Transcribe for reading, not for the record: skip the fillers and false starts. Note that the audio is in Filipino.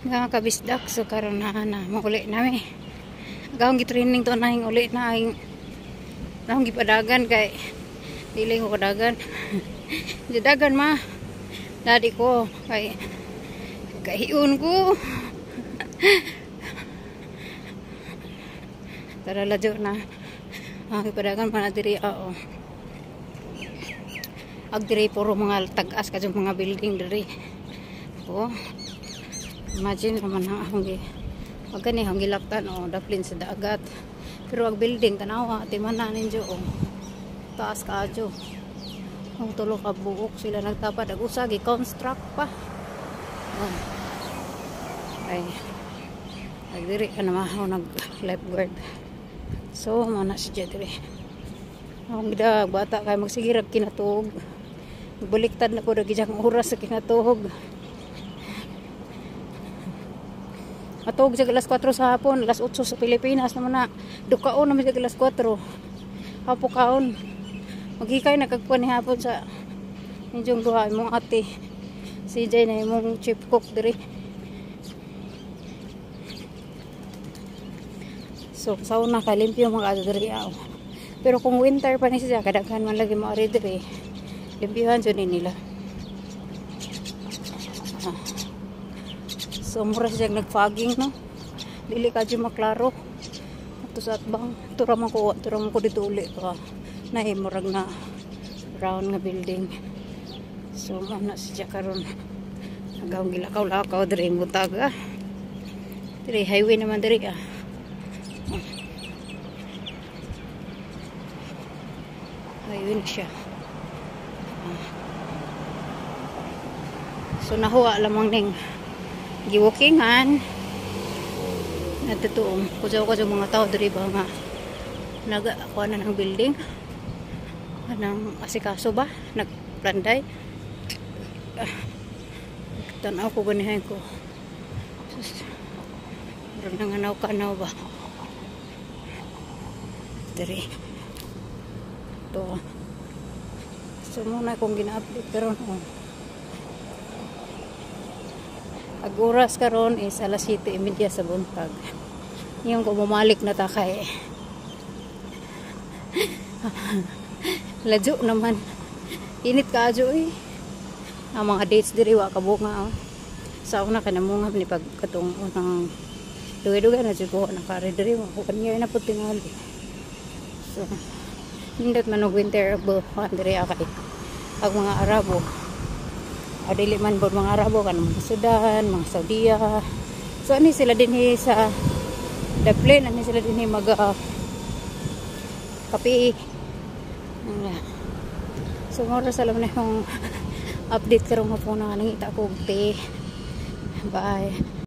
nga kabisdak so karon na mauli nami agawang gitraining to na uli na ang nahong gipadagan kay dili ko kadagan dagan ma dadi ko kay kahiun ko tara ladyo na ang gipadagan pa na diri ag diri puro mga tag-as kadyo mga building diri imagine naman ang akong magani ang gilaktan daplin sa dagat pero ang building tanawa timanan ninyo taas kadyo ang tulo ka buok sila nagtapad ag usa gi-construct pa ay nagdiri ka na mahaw nag lifeguard so mana siya diri ang gida bata kay magsigirag kinatuog baliktad na ko dagijang oras sa kinatuog atog sa alas 4 sa hapon, alas 8 sa Pilipinas naman na. Dukaon naman sa alas 4. Hapukaon. Maghikay na kagpuan ni hapon sa inyong duha mong ate. Si Jay na imong chief cook diri. So, sauna ka limpyo mga ato diri pero kung winter pa ni siya, kadaghan man lagi maari diri. Limpyohan dyan nila. So mura siya nagfogging no. Dili ka dyan maklaro. Ato sa atbang tura man ko dito uli ka. Nahimurag na round nga building. So mana siya karon. Agawang gilakaw-lakaw diri ang butaga. Diri highway naman diri highway na siya. So nahuwa lamang ning giwalkingan natutuong kujaw mga tao diri ba nga nagakuha na ng building anang asikaso ba nagplanday tanaw ko ganihan ko meron nga kanaw ba diri to so muna kong gina-update pero ag oras karon is alas 7:30 sa buntag. Yung kumumalik na ta kay ladyo naman. Init ka adyo ang mga dates diri wa kabunga sa una ka namungab ni pagkatong unang duwe-duwe na jud na kare diri mo kanya na pud tingali. So nindot man og winter diri kay ang mga Arabo adili man bod mga Arabo kan mga Sudan, mga Saudiya. So ani sila dinhi sa Daplin, ani sila dinhi mag kape. So mora sa laman na yung update karong hapon na nangita ko. Bye.